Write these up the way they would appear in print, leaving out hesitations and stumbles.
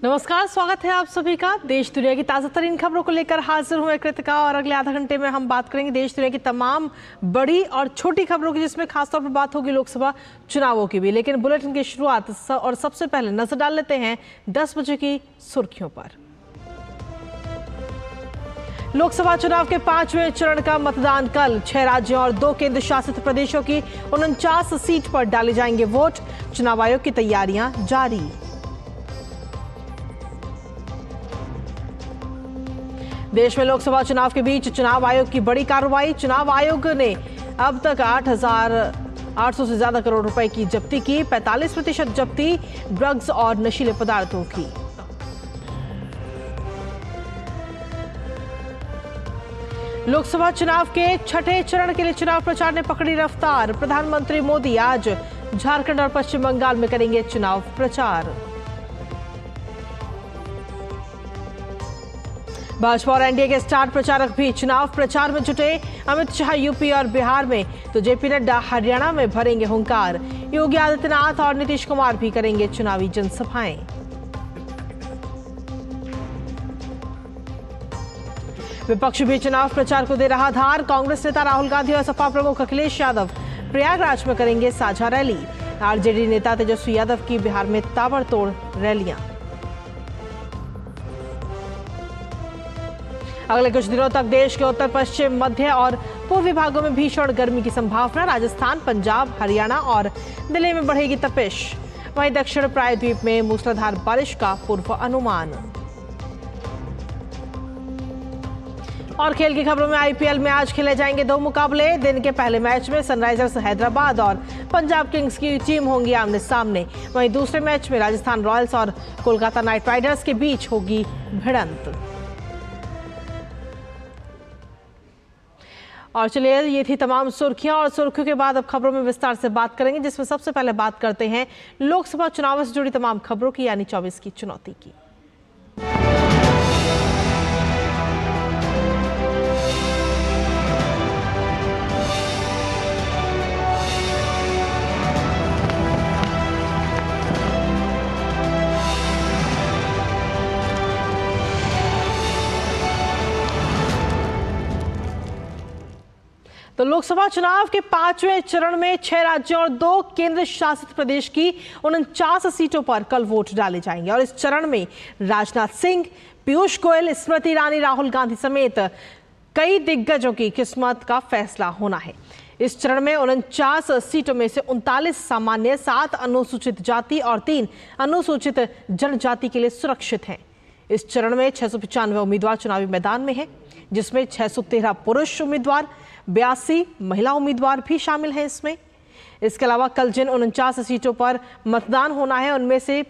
नमस्कार, स्वागत है आप सभी का। देश दुनिया की ताज़ा तरीन खबरों को लेकर हाजिर हूं मैं कृतिका और अगले आधा घंटे में हम बात करेंगे देश दुनिया की तमाम बड़ी और छोटी खबरों की, जिसमें खासतौर पर बात होगी लोकसभा चुनावों की भी। लेकिन बुलेटिन की शुरुआत और सबसे पहले नजर डाल लेते हैं 10 बजे की सुर्खियों पर। लोकसभा चुनाव के 5वें चरण का मतदान कल। 6 राज्यों और 2 केंद्र शासित प्रदेशों की 49 सीट पर डाले जाएंगे वोट। चुनाव आयोग की तैयारियां जारी। देश में लोकसभा चुनाव के बीच चुनाव आयोग की बड़ी कार्रवाई। चुनाव आयोग ने अब तक 8,800 से ज्यादा करोड़ रुपए की जब्ती की। 45% जब्ती ड्रग्स और नशीले पदार्थों की। लोकसभा चुनाव के 6ठे चरण के लिए चुनाव प्रचार ने पकड़ी रफ्तार। प्रधानमंत्री मोदी आज झारखंड और पश्चिम बंगाल में करेंगे चुनाव प्रचार। भाजपा और एनडीए के स्टार प्रचारक भी चुनाव प्रचार में जुटे। अमित शाह यूपी और बिहार में तो जेपी नड्डा हरियाणा में भरेंगे हुंकार। योगी आदित्यनाथ और नीतीश कुमार भी करेंगे चुनावी जनसभाएं। विपक्ष भी चुनाव प्रचार को दे रहा धार। कांग्रेस नेता राहुल गांधी और सपा प्रमुख अखिलेश यादव प्रयागराज में करेंगे साझा रैली। आरजेडी नेता तेजस्वी यादव की बिहार में ताबड़तोड़ रैलियां। अगले कुछ दिनों तक देश के उत्तर पश्चिम, मध्य और पूर्वी भागों में भीषण गर्मी की संभावना। राजस्थान, पंजाब, हरियाणा और दिल्ली में बढ़ेगी तपिश। वहीं दक्षिण प्रायद्वीप में मूसलाधार बारिश का पूर्व अनुमान। और खेल की खबरों में आईपीएल में आज खेले जाएंगे 2 मुकाबले। दिन के पहले मैच में सनराइजर्स हैदराबाद और पंजाब किंग्स की टीम होंगी आमने सामने। वहीं दूसरे मैच में राजस्थान रॉयल्स और कोलकाता नाइट राइडर्स के बीच होगी भिड़ंत। और चलिए, ये थी तमाम सुर्खियां और सुर्खियों के बाद अब खबरों में विस्तार से बात करेंगे, जिसमें सबसे पहले बात करते हैं लोकसभा चुनाव से जुड़ी तमाम खबरों की, यानी 24 की चुनौती की। तो लोकसभा चुनाव के 5वें चरण में 6 राज्यों और 2 केंद्र शासित प्रदेश की 49 सीटों पर कल वोट डाले जाएंगे। और इस चरण में राजनाथ सिंह, पीयूष गोयल, स्मृति ईरानी, राहुल गांधी समेत कई दिग्गजों की किस्मत का फैसला होना है। इस चरण में 49 सीटों में से 39 सामान्य, 7 अनुसूचित जाति और 3 अनुसूचित जनजाति के लिए सुरक्षित हैं। इस चरण में 695 उम्मीदवार चुनावी मैदान में हैं, जिसमें 613 पुरुष उम्मीदवार, 82 महिला उम्मीदवार भी शामिल हैं इसमें। इसके अलावा कल जिन 49 सीटों पर मतदान होना है, उनमें से उत्तर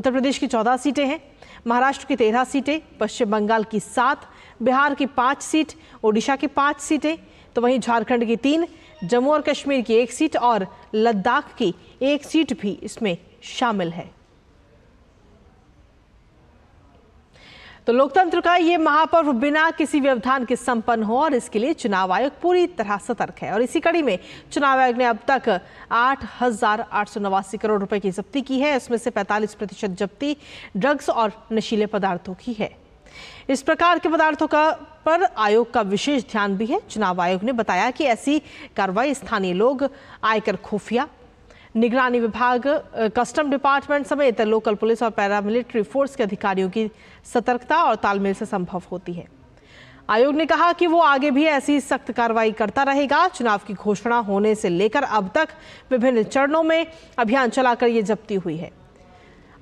प्रदेश की 14 सीटें हैं, महाराष्ट्र की 13 सीटें, पश्चिम बंगाल की 7, बिहार की 5 सीट, ओडिशा की 5 सीटें, तो वहीं झारखंड की 3, जम्मू और कश्मीर की 1 सीट और लद्दाख की 1 सीट भी इसमें शामिल है। तो लोकतंत्र का ये महापर्व बिना किसी व्यवधान के संपन्न हो, और इसके लिए चुनाव आयोग पूरी तरह सतर्क है। और इसी कड़ी में चुनाव आयोग ने अब तक 8,889 करोड़ रुपए की जब्ती की है। इसमें से 45% जब्ती ड्रग्स और नशीले पदार्थों की है। इस प्रकार के पदार्थों पर आयोग का विशेष ध्यान भी है। चुनाव आयोग ने बताया कि ऐसी कार्रवाई स्थानीय लोग, आयकर खुफिया, निगरानी विभाग, कस्टम डिपार्टमेंट समेत लोकल पुलिस और पैरामिलिट्री फोर्स के अधिकारियों की सतर्कता और तालमेल से संभव होती है। आयोग ने कहा कि वो आगे भी ऐसी सख्त कार्रवाई करता रहेगा। चुनाव की घोषणा होने से लेकर अब तक विभिन्न चरणों में अभियान चलाकर ये जब्ती हुई है।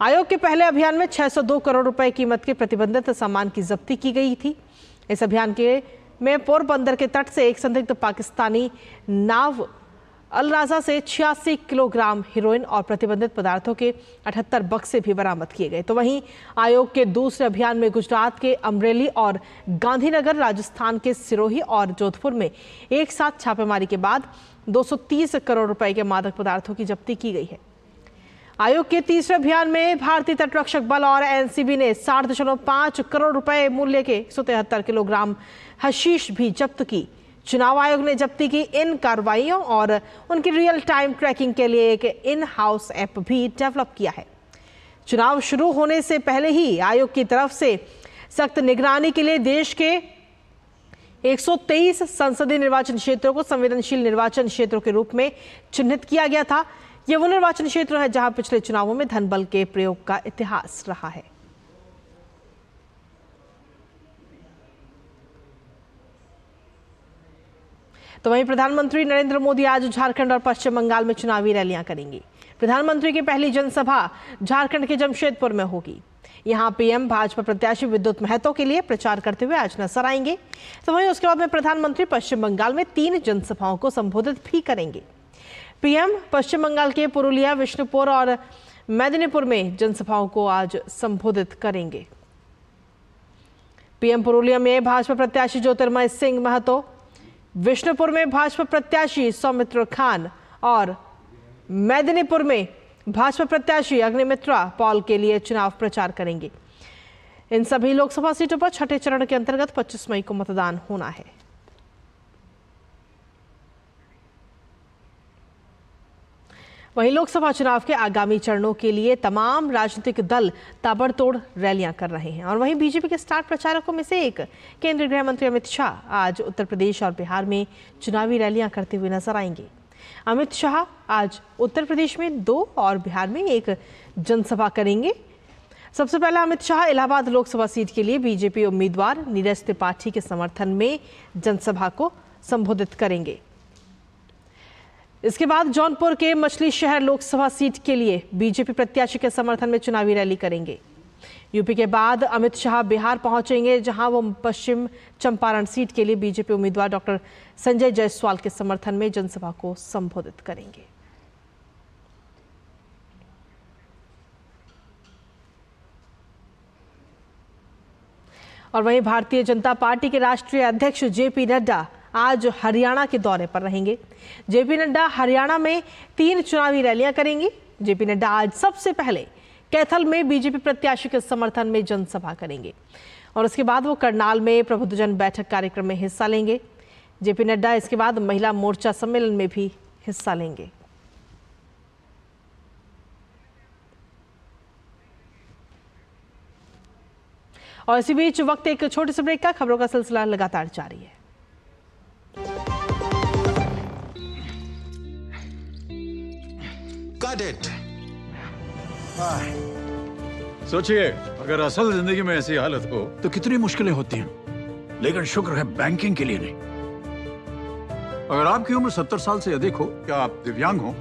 आयोग के पहले अभियान में 602 करोड़ रुपए कीमत के प्रतिबंधित सामान की जब्ती की गई थी। इस अभियान में पोरबंदर के तट से एक संदिग्ध पाकिस्तानी नाव अलराजा से 86 किलोग्राम हेरोइन और प्रतिबंधित पदार्थों के 78 बक्से भी बरामद किए गए। तो वहीं आयोग के दूसरे अभियान में गुजरात के अमरेली और गांधीनगर, राजस्थान के सिरोही और जोधपुर में एक साथ छापेमारी के बाद 230 करोड़ रुपए के मादक पदार्थों की जब्ती की गई है। आयोग के तीसरे अभियान में भारतीय तटरक्षक बल और एनसीबी ने 7.5 करोड़ रुपए मूल्य के 173 किलोग्राम हशीश भी जब्त की। चुनाव आयोग ने जब्ती की इन कार्रवाइयों और उनकी रियल टाइम ट्रैकिंग के लिए एक इन हाउस ऐप भी डेवलप किया है। चुनाव शुरू होने से पहले ही आयोग की तरफ से सख्त निगरानी के लिए देश के 123 संसदीय निर्वाचन क्षेत्रों को संवेदनशील निर्वाचन क्षेत्रों के रूप में चिन्हित किया गया था। ये वो निर्वाचन क्षेत्र है जहां पिछले चुनावों में धन बल के प्रयोग का इतिहास रहा है। तो वहीं प्रधानमंत्री नरेंद्र मोदी आज झारखंड और पश्चिम बंगाल में चुनावी रैलियां करेंगी। प्रधानमंत्री की पहली जनसभा झारखंड के जमशेदपुर में होगी। यहां पीएम भाजपा प्रत्याशी विद्युत महतो के लिए प्रचार करते हुए आज नजर आएंगे। तो वहीं उसके बाद में प्रधानमंत्री पश्चिम बंगाल में 3 जनसभाओं को संबोधित भी करेंगे। पीएम पश्चिम बंगाल के पुरुलिया, विष्णुपुर और मेदिनीपुर में जनसभाओं को आज संबोधित करेंगे। पीएम पुरुलिया में भाजपा प्रत्याशी ज्योतिर्मय सिंह महतो, विष्णुपुर में भाजपा प्रत्याशी सौमित्र खान और मेदिनीपुर में भाजपा प्रत्याशी अग्निमित्रा पॉल के लिए चुनाव प्रचार करेंगे। इन सभी लोकसभा सीटों पर छठे चरण के अंतर्गत 25 मई को मतदान होना है। वहीं लोकसभा चुनाव के आगामी चरणों के लिए तमाम राजनीतिक दल ताबड़तोड़ रैलियां कर रहे हैं और वहीं बीजेपी के स्टार प्रचारकों में से एक केंद्रीय गृह मंत्री अमित शाह आज उत्तर प्रदेश और बिहार में चुनावी रैलियां करते हुए नजर आएंगे। अमित शाह आज उत्तर प्रदेश में 2 और बिहार में 1 जनसभा करेंगे। सबसे पहले अमित शाह इलाहाबाद लोकसभा सीट के लिए बीजेपी उम्मीदवार नीरज त्रिपाठी के समर्थन में जनसभा को संबोधित करेंगे। इसके बाद जौनपुर के मछली शहर लोकसभा सीट के लिए बीजेपी प्रत्याशी के समर्थन में चुनावी रैली करेंगे। यूपी के बाद अमित शाह बिहार पहुंचेंगे, जहां वो पश्चिम चंपारण सीट के लिए बीजेपी उम्मीदवार डॉक्टर संजय जायसवाल के समर्थन में जनसभा को संबोधित करेंगे। और वहीं भारतीय जनता पार्टी के राष्ट्रीय अध्यक्ष जेपी नड्डा आज हरियाणा के दौरे पर रहेंगे। जेपी नड्डा हरियाणा में 3 चुनावी रैलियां करेंगे। जेपी नड्डा आज सबसे पहले कैथल में बीजेपी प्रत्याशी के समर्थन में जनसभा करेंगे और उसके बाद वो करनाल में प्रबुद्धजन बैठक कार्यक्रम में हिस्सा लेंगे। जेपी नड्डा इसके बाद महिला मोर्चा सम्मेलन में भी हिस्सा लेंगे। और इसी बीच वक्त एक छोटे से ब्रेक का, खबरों का सिलसिला लगातार जारी है। सोचिए, अगर असल जिंदगी में ऐसी हालत हो तो कितनी मुश्किलें होती हैं, लेकिन शुक्र है बैंकिंग के लिए नहीं। अगर आपकी उम्र 70 साल से अधिक हो या आप दिव्यांग हो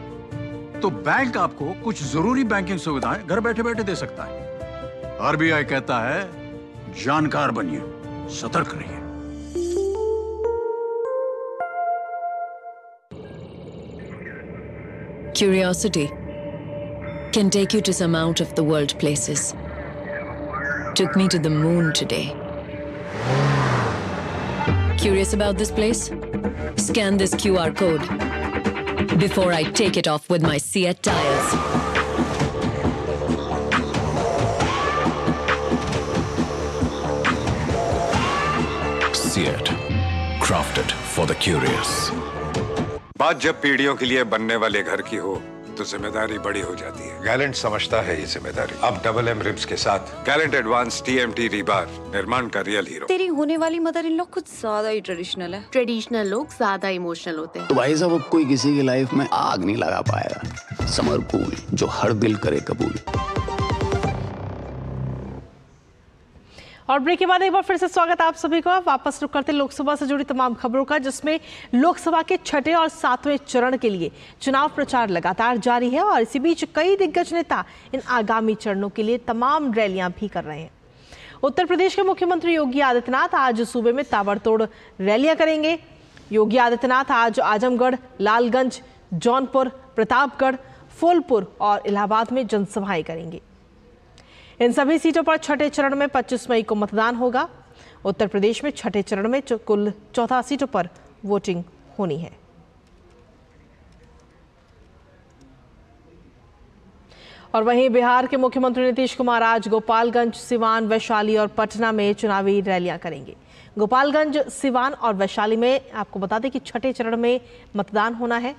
तो बैंक आपको कुछ जरूरी बैंकिंग सुविधाएं घर बैठे बैठे दे सकता है। आरबीआई कहता है, जानकार बनिए, सतर्क रहिए। Curiosity can take you to some out of the world places. Took me to the moon today. Curious about this place? Scan this QR code before I take it off with my Seat tires. Seat, crafted for the curious. बात जब पीढ़ियों के लिए बनने वाले घर की हो तो जिम्मेदारी बड़ी हो जाती है। गैलेंट समझता है ये जिम्मेदारी। अब डबल एम रिब्स के साथ गैलेंट एडवांस TMT रीबार, निर्माण का रियल हीरो। तेरी होने वाली मदर इन लॉ कुछ ज्यादा ही ट्रेडिशनल है। ट्रेडिशनल लोग ज्यादा इमोशनल होते हैं। तो भाई साहब, अब कोई किसी की लाइफ में आग नहीं लगा पाएगा। समर कूल, जो हर दिल करे कबूल। और ब्रेक के बाद एक बार फिर से स्वागत आप सभी को। वापस रुक करते लोकसभा से जुड़ी तमाम खबरों का, जिसमें लोकसभा के 6ठे और 7वें चरण के लिए चुनाव प्रचार लगातार जारी है और इसी बीच कई दिग्गज नेता इन आगामी चरणों के लिए तमाम रैलियां भी कर रहे हैं। उत्तर प्रदेश के मुख्यमंत्री योगी आदित्यनाथ आज सूबे में ताबड़तोड़ रैलियां करेंगे। योगी आदित्यनाथ आज आजमगढ़, लालगंज, जौनपुर, प्रतापगढ़, फूलपुर और इलाहाबाद में जनसभाएं करेंगे। इन सभी सीटों पर छठे चरण में 25 मई को मतदान होगा। उत्तर प्रदेश में छठे चरण में कुल 14 सीटों पर वोटिंग होनी है। और वहीं बिहार के मुख्यमंत्री नीतीश कुमार आज गोपालगंज, सिवान, वैशाली और पटना में चुनावी रैलियां करेंगे। गोपालगंज, सिवान और वैशाली में आपको बता दें कि छठे चरण में मतदान होना है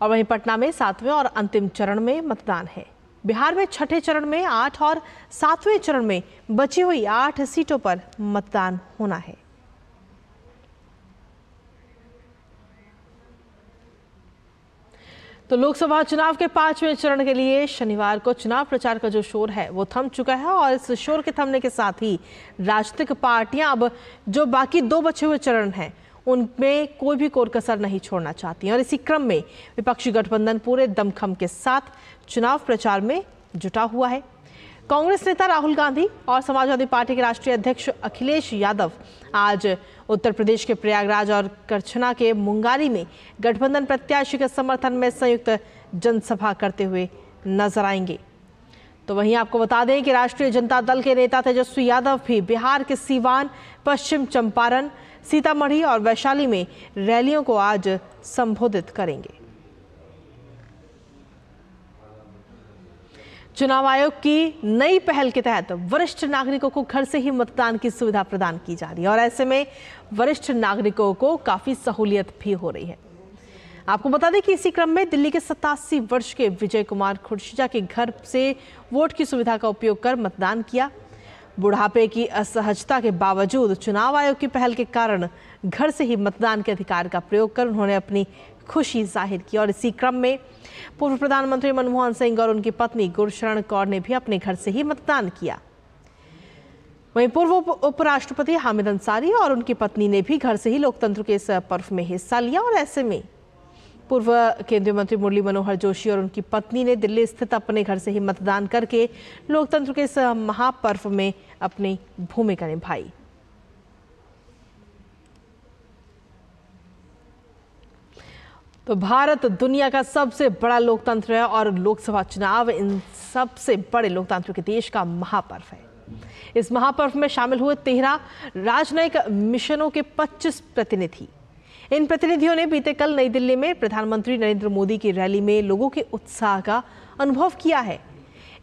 और वहीं पटना में 7वें और अंतिम चरण में मतदान है। बिहार में छठे चरण में 8 और 7वें चरण में बची हुई 8 सीटों पर मतदान होना है। तो लोकसभा चुनाव के 5वें चरण के लिए शनिवार को चुनाव प्रचार का जो शोर है वो थम चुका है और इस शोर के थमने के साथ ही राजनीतिक पार्टियां अब जो बाकी 2 बचे हुए चरण हैं उनमें कोई भी कोर कसर नहीं छोड़ना चाहती हैं और इसी क्रम में विपक्षी गठबंधन पूरे दमखम के साथ चुनाव प्रचार में जुटा हुआ है। कांग्रेस नेता राहुल गांधी और समाजवादी पार्टी के राष्ट्रीय अध्यक्ष अखिलेश यादव आज उत्तर प्रदेश के प्रयागराज और करछना के मुंगारी में गठबंधन प्रत्याशी के समर्थन में संयुक्त जनसभा करते हुए नजर आएंगे। तो वहीं आपको बता दें कि राष्ट्रीय जनता दल के नेता तेजस्वी यादव भी बिहार के सीवान, पश्चिम चंपारण, सीतामढ़ी और वैशाली में रैलियों को आज संबोधित करेंगे। चुनाव आयोग की नई पहल के तहत वरिष्ठ नागरिकों को घर से ही मतदान की सुविधा प्रदान की जा रही है और ऐसे में वरिष्ठ नागरिकों को काफी सहूलियत भी हो रही है। आपको बता दें कि इसी क्रम में दिल्ली के 87 वर्ष के विजय कुमार खुर्शीजा के घर से वोट की सुविधा का उपयोग कर मतदान किया। बुढ़ापे की असहजता के बावजूद चुनाव आयोग की पहल के कारण घर से ही मतदान के अधिकार का प्रयोग कर उन्होंने अपनी खुशी जाहिर की और इसी क्रम में पूर्व प्रधानमंत्री मनमोहन सिंह और उनकी पत्नी गुरशरण कौर ने भी अपने घर से ही मतदान किया। वहीं पूर्व उपराष्ट्रपति हामिद अंसारी और उनकी पत्नी ने भी घर से ही लोकतंत्र के इस पर्व में हिस्सा लिया और ऐसे में पूर्व केंद्रीय मंत्री मुरली मनोहर जोशी और उनकी पत्नी ने दिल्ली स्थित अपने घर से ही मतदान करके लोकतंत्र के इस महापर्व में अपनी भूमिका निभाई। तो भारत दुनिया का सबसे बड़ा लोकतंत्र है और लोकसभा चुनाव इन सबसे बड़े लोकतंत्र के देश का महापर्व है। इस महापर्व में शामिल हुए 13 राजनयिक मिशनों के 25 प्रतिनिधि। इन प्रतिनिधियों ने बीते कल नई दिल्ली में प्रधानमंत्री नरेंद्र मोदी की रैली में लोगों के उत्साह का अनुभव किया है।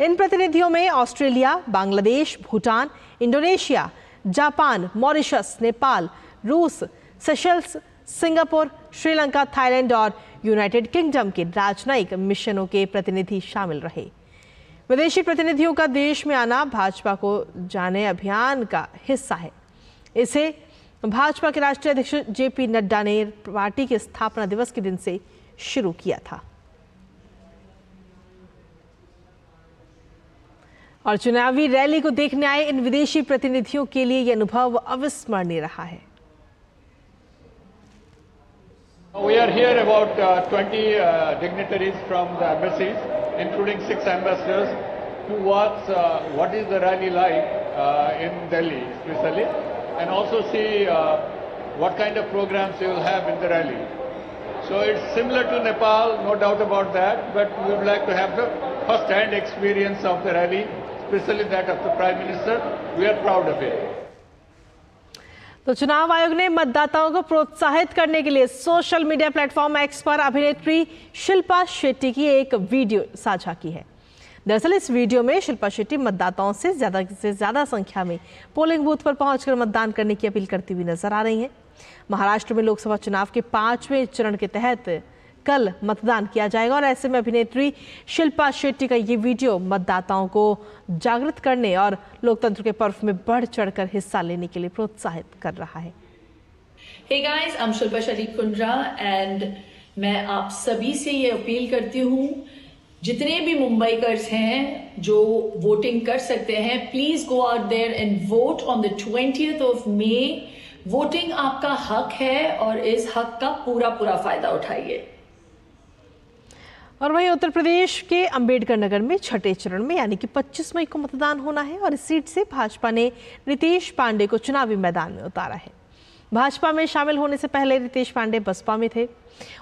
इन प्रतिनिधियों में Australia, Bangladesh, Bhutan, Indonesia, Japan, Mauritius, Nepal, रूस, सेशल्स, सिंगापुर, श्रीलंका, थाईलैंड और यूनाइटेड किंगडम के राजनयिक मिशनों के प्रतिनिधि शामिल रहे। विदेशी प्रतिनिधियों का देश में आना भाजपा को जाने अभियान का हिस्सा है। इसे भाजपा के राष्ट्रीय अध्यक्ष जेपी नड्डा ने पार्टी के स्थापना दिवस के दिन से शुरू किया था और चुनावी रैली को देखने आए इन विदेशी प्रतिनिधियों के लिए यह अनुभव अविस्मरणीय रहा है। We are here about 20 dignitaries from the embassies, including 6 ambassadors, to watch what is the rally like in Delhi, especially, and also see what kind of programs you will have in the rally. So it's similar to Nepal, no doubt about that, but we would like to have the first-hand experience of the rally, especially that of the Prime Minister. We are proud of it. तो चुनाव आयोग ने मतदाताओं को प्रोत्साहित करने के लिए सोशल मीडिया प्लेटफॉर्म एक्स पर अभिनेत्री शिल्पा शेट्टी की एक वीडियो साझा की है। दरअसल इस वीडियो में शिल्पा शेट्टी मतदाताओं से ज्यादा संख्या में पोलिंग बूथ पर पहुंचकर मतदान करने की अपील करती हुई नजर आ रही हैं। महाराष्ट्र में लोकसभा चुनाव के 5वें चरण के तहत कल मतदान किया जाएगा और ऐसे में अभिनेत्री शिल्पा शेट्टी का ये वीडियो मतदाताओं को जागृत करने और लोकतंत्र के पर्व में बढ़ चढ़कर हिस्सा लेने के लिए प्रोत्साहित कर रहा है। Hey guys, I'm Shilpa Shetty Kundra and मैं आप सभी से ये अपील करती हूँ, जितने भी मुंबईकर्स हैं जो वोटिंग कर सकते हैं, please go out there and vote on the 20th of May। Voting आपका हक है और इस हक का पूरा फायदा उठाइए। और वहीं उत्तर प्रदेश के अंबेडकर नगर में छठे चरण में यानी कि 25 मई को मतदान होना है और इस सीट से भाजपा ने रितेश पांडे को चुनावी मैदान में उतारा है। भाजपा में शामिल होने से पहले रितेश पांडे बसपा में थे।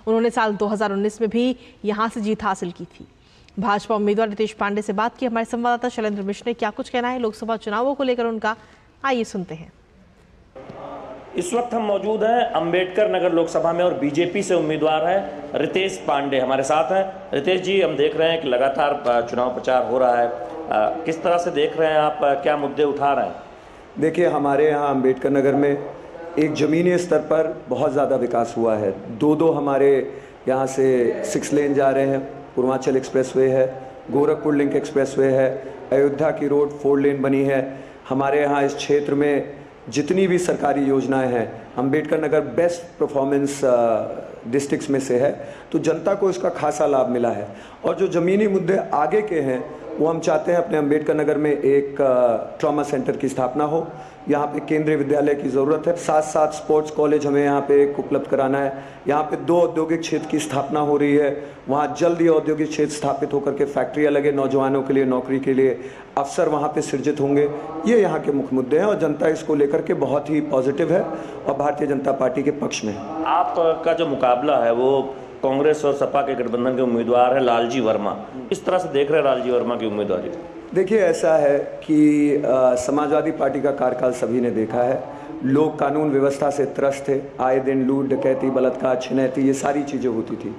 उन्होंने साल 2019 में भी यहां से जीत हासिल की थी। भाजपा उम्मीदवार रितेश पांडे से बात की हमारे संवाददाता शैलेंद्र मिश्र ने। क्या कुछ कहना है लोकसभा चुनावों को लेकर उनका, आइए सुनते हैं। इस वक्त हम मौजूद हैं अंबेडकर नगर लोकसभा में और बीजेपी से उम्मीदवार हैं रितेश पांडे हमारे साथ हैं। रितेश जी, हम देख रहे हैं कि लगातार चुनाव प्रचार हो रहा है, किस तरह से देख रहे हैं आप, क्या मुद्दे उठा रहे हैं? देखिए, हमारे यहाँ अंबेडकर नगर में एक ज़मीनी स्तर पर बहुत ज़्यादा विकास हुआ है। दो हमारे यहाँ से 6 लेन जा रहे हैं, पूर्वांचल एक्सप्रेसवे है, गोरखपुर लिंक एक्सप्रेसवे है, अयोध्या की रोड 4 लेन बनी है। हमारे यहाँ इस क्षेत्र में जितनी भी सरकारी योजनाएं हैं, Ambedkar Nagar best performance districts में से है, तो जनता को इसका खासा लाभ मिला है। और जो ज़मीनी मुद्दे आगे के हैं वो हम चाहते हैं अपने अंबेडकर नगर में एक ट्रॉमा सेंटर की स्थापना हो, यहाँ पे केंद्रीय विद्यालय की ज़रूरत है, साथ साथ स्पोर्ट्स कॉलेज हमें यहाँ पे एक उपलब्ध कराना है। यहाँ पे 2 औद्योगिक क्षेत्र की स्थापना हो रही है, वहाँ जल्द ही औद्योगिक क्षेत्र स्थापित होकर के फैक्ट्रियाँ लगे, नौजवानों के लिए नौकरी के लिए अवसर वहाँ पे सृजित होंगे। ये यहाँ के मुख्य मुद्दे हैं और जनता इसको लेकर के बहुत ही पॉजिटिव है और भारतीय जनता पार्टी के पक्ष में है। आपका जो मुकाबला है वो कांग्रेस और सपा के गठबंधन के उम्मीदवार है लालजी वर्मा, इस तरह से देख रहे हैं लालजी वर्मा की उम्मीदवारी? देखिए, ऐसा है कि समाजवादी पार्टी का कार्यकाल सभी ने देखा है। लोग कानून व्यवस्था से त्रस्त थे, आए दिन लूट डकैती बलात्कार छिनैती ये सारी चीज़ें होती थी।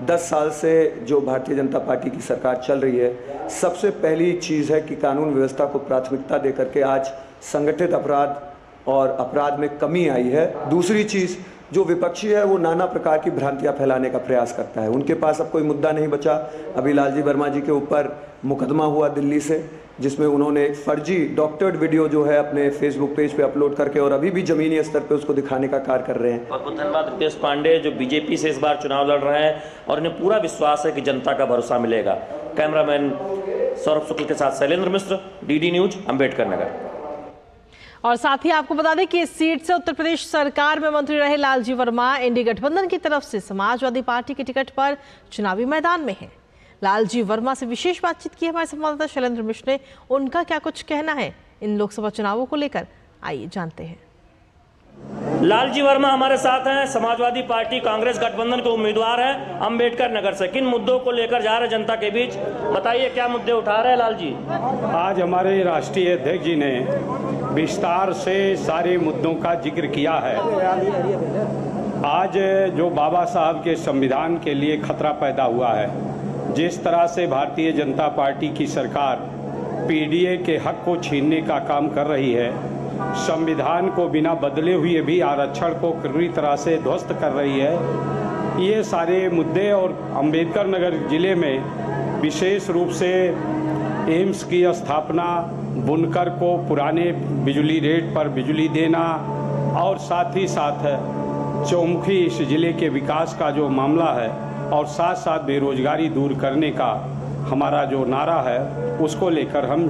10 साल से जो भारतीय जनता पार्टी की सरकार चल रही है, सबसे पहली चीज़ है कि कानून व्यवस्था को प्राथमिकता दे करके आज संगठित अपराध और अपराध में कमी आई है। दूसरी चीज़, जो विपक्षी है वो नाना प्रकार की भ्रांतियां फैलाने का प्रयास करता है, उनके पास अब कोई मुद्दा नहीं बचा। अभी लालजी वर्मा जी के ऊपर मुकदमा हुआ दिल्ली से, जिसमें उन्होंने एक फर्जी डॉक्टर्ड वीडियो जो है अपने फेसबुक पेज पे अपलोड करके और अभी भी जमीनी स्तर पे उसको दिखाने का कार्य कर रहे हैं। बहुत बहुत धन्यवाद रितेश पांडे जो बीजेपी से इस बार चुनाव लड़ रहे हैं और इन्हें पूरा विश्वास है कि जनता का भरोसा मिलेगा। कैमरामैन सौरभ शुक्ल के साथ शैलेंद्र मिश्र, डीडी न्यूज, अंबेडकर नगर। और साथ ही आपको बता दें कि इस सीट से उत्तर प्रदेश सरकार में मंत्री रहे लालजी वर्मा एनडीए गठबंधन की तरफ से समाजवादी पार्टी के टिकट पर चुनावी मैदान में हैं। लालजी वर्मा से विशेष बातचीत की हमारे संवाददाता शैलेंद्र मिश्र ने, उनका क्या कुछ कहना है इन लोकसभा चुनावों को लेकर, आइए जानते हैं। लालजी वर्मा हमारे साथ हैं, समाजवादी पार्टी कांग्रेस गठबंधन के उम्मीदवार हैं अंबेडकर नगर से। किन मुद्दों को लेकर जा रहे जनता के बीच, बताइए क्या मुद्दे उठा रहे हैं लालजी? आज हमारे राष्ट्रीय अध्यक्ष जी ने विस्तार से सारे मुद्दों का जिक्र किया है। आज जो बाबा साहब के संविधान के लिए खतरा पैदा हुआ है, जिस तरह से भारतीय जनता पार्टी की सरकार पीडीए के हक को छीनने का काम कर रही है, संविधान को बिना बदले हुए भी आरक्षण को पूरी तरह से ध्वस्त कर रही है, ये सारे मुद्दे और अंबेडकर नगर जिले में विशेष रूप से एम्स की स्थापना, बुनकर को पुराने बिजली रेट पर बिजली देना और साथ ही साथ चौमुखी इस जिले के विकास का जो मामला है और साथ साथ बेरोजगारी दूर करने का हमारा जो नारा है, उसको लेकर हम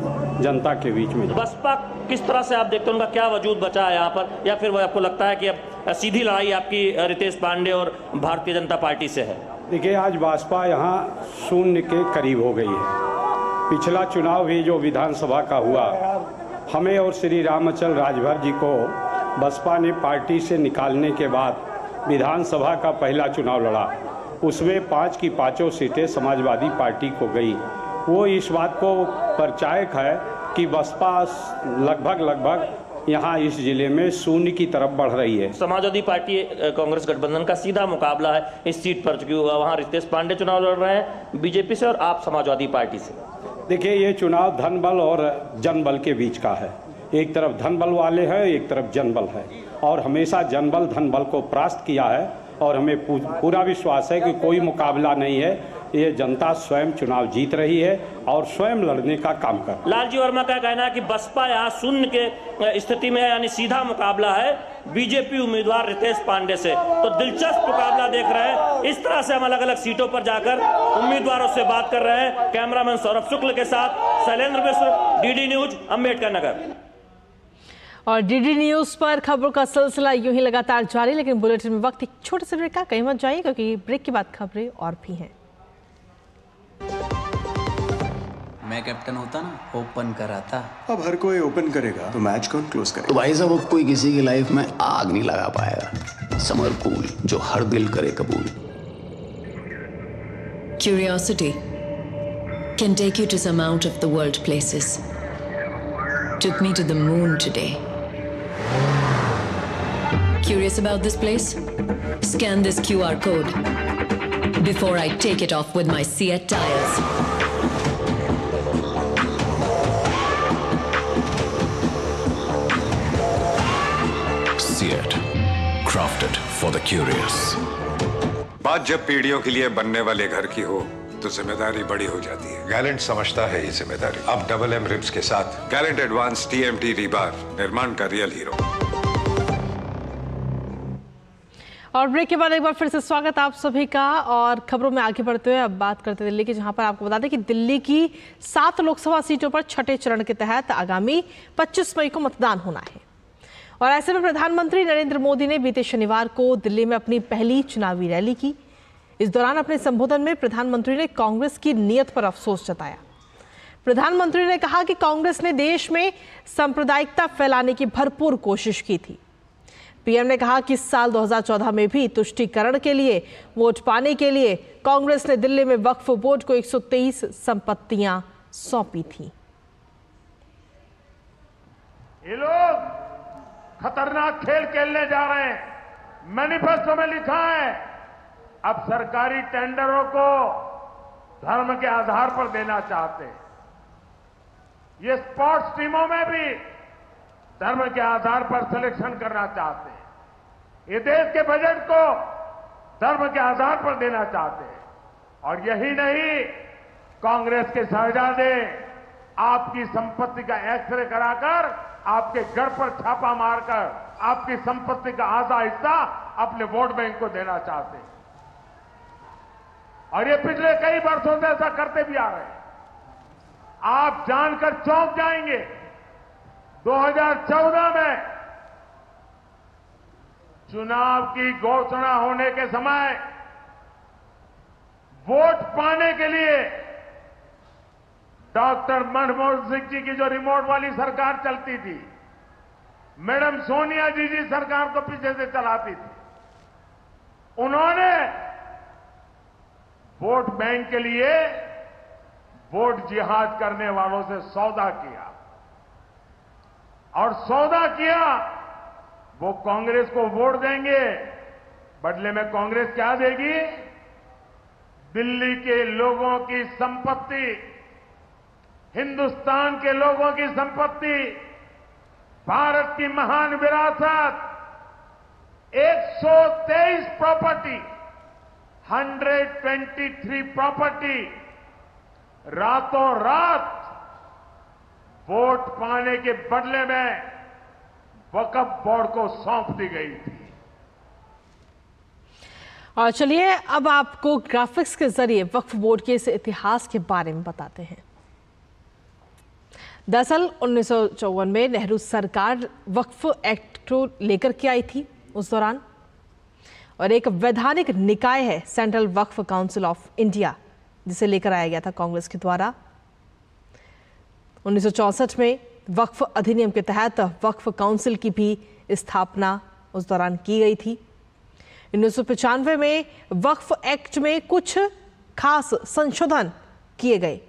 जनता के बीच में। बसपा किस तरह से आप देखते हैं, उनका क्या वजूद बचा है यहाँ पर, या फिर वो आपको लगता है कि अब सीधी लड़ाई आपकी रितेश पांडे और भारतीय जनता पार्टी से है? देखिए, आज बसपा यहाँ शून्य के करीब हो गई है। पिछला चुनाव भी जो विधानसभा का हुआ, हमें और श्री रामचल राजभर जी को बसपा ने पार्टी से निकालने के बाद विधानसभा का पहला चुनाव लड़ा, उसमें 5 की 5 सीटें समाजवादी पार्टी को गई। वो इस बात को परिचायक है कि बसपा लगभग यहाँ इस जिले में शून्य की तरफ बढ़ रही है। समाजवादी पार्टी कांग्रेस गठबंधन का सीधा मुकाबला है इस सीट पर, चूंकि वहाँ रितेश पांडे चुनाव लड़ रहे हैं बीजेपी से और आप समाजवादी पार्टी से। देखिए, ये चुनाव धन बल और जनबल के बीच का है। एक तरफ धन बल वाले हैं, एक तरफ जनबल है, और हमेशा जनबल धन बल को परास्त किया है और हमें पूरा विश्वास है कि कोई मुकाबला नहीं है, ये जनता स्वयं चुनाव जीत रही है और स्वयं लड़ने का काम कर। लालजी वर्मा का कहना है कि बसपा यहाँ शून्य के स्थिति में है, यानी सीधा मुकाबला है बीजेपी उम्मीदवार रितेश पांडे से। तो दिलचस्प मुकाबला देख रहे हैं। इस तरह से हम अलग अलग सीटों पर जाकर उम्मीदवारों से बात कर रहे हैं। कैमरामैन सौरभ शुक्ल के साथ शैलेंद्र मिश्र, डीडी न्यूज, अंबेडकर नगर। और डीडी न्यूज पर खबरों का सिलसिला यूं ही लगातार जारी, लेकिन बुलेटिन में वक्त एक छोटे से ब्रेक का, कहीं मत जाइए क्योंकि ब्रेक के बाद खबरें और भी हैं। मैं कैप्टन होता ना, ओपन कराता। अब हर कोई ओपन करेगा तो मैच कौन क्लोज करेगा? तो भाई साहब, अब कोई किसी की लाइफ में आग नहीं लगा पाएगा। समर कूल, जो हर दिल करे कबूल। Curiosity can take you to some out of the world places. Took me to the moon today. Curious about this place? Scan this QR code before I take it off with my Seat tires. Seat, crafted for the curious. बात जब पीढ़ियों के लिए बनने वाले घर की हो तो जिम्मेदारी बड़ी हो जाती है। गैलेंट समझता है ये जिम्मेदारी। अब डबल एम रिब्स के साथ गैलेंट एडवांस टीएमटी रीबार, निर्माण का रियल हीरो। और ब्रेक के बाद एक बार फिर से स्वागत आप सभी का। और खबरों में आगे बढ़ते हुए अब बात करते हैं दिल्ली की, जहां पर आपको बता दें कि दिल्ली की 7 लोकसभा सीटों पर छठे चरण के तहत आगामी 25 मई को मतदान होना है। और ऐसे में प्रधानमंत्री नरेंद्र मोदी ने बीते शनिवार को दिल्ली में अपनी पहली चुनावी रैली की। इस दौरान अपने संबोधन में प्रधानमंत्री ने कांग्रेस की नीयत पर अफसोस जताया। प्रधानमंत्री ने कहा कि कांग्रेस ने देश में सांप्रदायिकता फैलाने की भरपूर कोशिश की थी। पीएम ने कहा कि साल 2014 में भी तुष्टीकरण के लिए वोट पाने के लिए कांग्रेस ने दिल्ली में वक्फ बोर्ड को 123 संपत्तियां सौंपी थी। ये लोग खतरनाक खेल खेलने जा रहे हैं। मैनिफेस्टो में लिखा है अब सरकारी टेंडरों को धर्म के आधार पर देना चाहते हैं। ये स्पोर्ट्स टीमों में भी धर्म के आधार पर सिलेक्शन करना चाहते हैं। ये देश के बजट को धर्म के आधार पर देना चाहते हैं। और यही नहीं, कांग्रेस के शहजादे आपकी संपत्ति का एक्सरे कराकर आपके घर पर छापा मारकर आपकी संपत्ति का आधा हिस्सा अपने वोट बैंक को देना चाहते हैं। और ये पिछले कई वर्षों से ऐसा करते भी आ रहे हैं। आप जानकर चौंक जाएंगे, 2014 में चुनाव की घोषणा होने के समय वोट पाने के लिए डॉक्टर मनमोहन सिंह जी की जो रिमोट वाली सरकार चलती थी, मैडम सोनिया जी सरकार को पीछे से चलाती थी, उन्होंने वोट बैंक के लिए वोट जिहाद करने वालों से सौदा किया। और सौदा किया, वो कांग्रेस को वोट देंगे, बदले में कांग्रेस क्या देगी? दिल्ली के लोगों की संपत्ति, हिंदुस्तान के लोगों की संपत्ति, भारत की महान विरासत, 123 प्रॉपर्टी, 123 प्रॉपर्टी रातों रात वोट पाने के बदले में वक्फ बोर्ड को सौंप दी गई थी। और चलिए अब आपको ग्राफिक्स के जरिए वक्फ बोर्ड के इस इतिहास के बारे में बताते हैं। दरअसल 1954 में नेहरू सरकार वक्फ एक्ट को लेकर के आई थी उस दौरान, और एक वैधानिक निकाय है central Waqf council of India, जिसे लेकर आया गया था कांग्रेस के द्वारा। 1964 में वक्फ अधिनियम के तहत वक्फ काउंसिल की भी स्थापना उस दौरान की गई थी। 1995 में वक्फ एक्ट में कुछ खास संशोधन किए गए,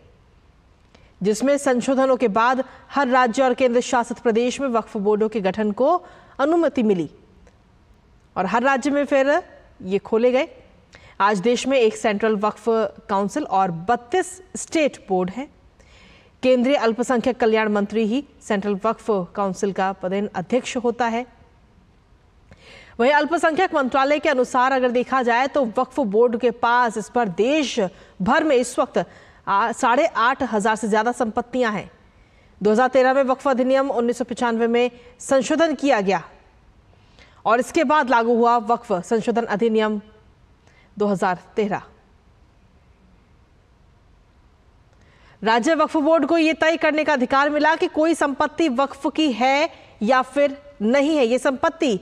जिसमें संशोधनों के बाद हर राज्य और केंद्र शासित प्रदेश में वक्फ बोर्डों के गठन को अनुमति मिली और हर राज्य में फिर ये खोले गए। आज देश में एक सेंट्रल वक्फ काउंसिल और 32 स्टेट बोर्ड हैं। केंद्रीय अल्पसंख्यक कल्याण मंत्री ही सेंट्रल वक्फ काउंसिल का पदेन अध्यक्ष होता है। वहीं अल्पसंख्यक मंत्रालय के अनुसार अगर देखा जाए तो वक्फ बोर्ड के पास इस पर देश भर में इस वक्त 8,500 से ज्यादा संपत्तियां हैं। 2013 में वक्फ अधिनियम 1995 में संशोधन किया गया और इसके बाद लागू हुआ वक्फ संशोधन अधिनियम 2013। राज्य वक्फ बोर्ड को यह तय करने का अधिकार मिला कि कोई संपत्ति वक्फ की है या फिर नहीं है। ये संपत्ति,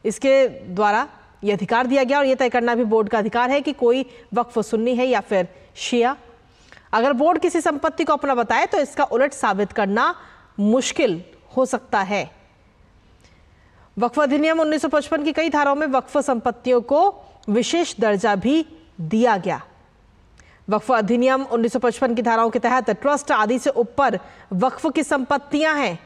इसके द्वारा यह अधिकार दिया गया और यह तय करना भी बोर्ड का अधिकार है कि कोई वक्फ सुन्नी है या फिर शिया। अगर बोर्ड किसी संपत्ति को अपना बताए तो इसका उलट साबित करना मुश्किल हो सकता है। वक्फ अधिनियम 1955 की कई धाराओं में वक्फ संपत्तियों को विशेष दर्जा भी दिया गया। वक्फ अधिनियम 1955 की धाराओं के तहत ट्रस्ट आदि से ऊपर वक्फ की संपत्तियां हैं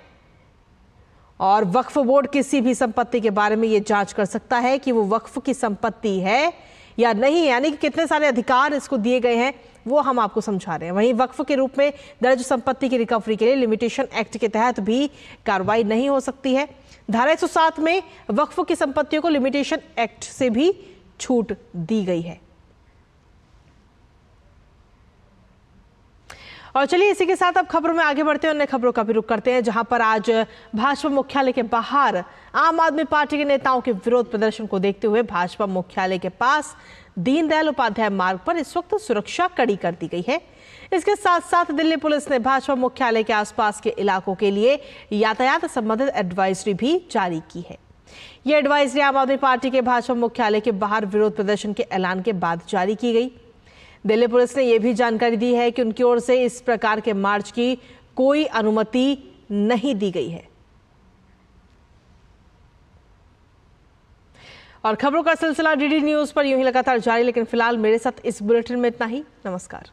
और वक्फ बोर्ड किसी भी संपत्ति के बारे में यह जांच कर सकता है कि वो वक्फ की संपत्ति है या नहीं, यानी कि कितने सारे अधिकार इसको दिए गए हैं वो हम आपको समझा रहे हैं। वहीं वक्फ के रूप में दर्ज संपत्ति की रिकवरी के लिए लिमिटेशन एक्ट के तहत भी कार्रवाई नहीं हो सकती है। धारा 107 में वक्फ की संपत्तियों को लिमिटेशन एक्ट से भी छूट दी गई है। और चलिए इसी के साथ अब खबरों में आगे बढ़ते हैं, अन्य खबरों का भी रुख करते हैं, जहां पर आज भाजपा मुख्यालय के बाहर आम आदमी पार्टी के नेताओं के विरोध प्रदर्शन को देखते हुए भाजपा मुख्यालय के पास दीनदयाल उपाध्याय मार्ग पर इस वक्त सुरक्षा कड़ी कर दी गई है। इसके साथ साथ दिल्ली पुलिस ने भाजपा मुख्यालय के आसपास के इलाकों के लिए यातायात संबंधित एडवाइजरी भी जारी की है। ये एडवाइजरी आम आदमी पार्टी के भाजपा मुख्यालय के बाहर विरोध प्रदर्शन के ऐलान के बाद जारी की गई। दिल्ली पुलिस ने यह भी जानकारी दी है कि उनकी ओर से इस प्रकार के मार्च की कोई अनुमति नहीं दी गई है। और खबरों का सिलसिला डीडी न्यूज पर यूं ही लगातार जारी, लेकिन फिलहाल मेरे साथ इस बुलेटिन में इतना ही। नमस्कार।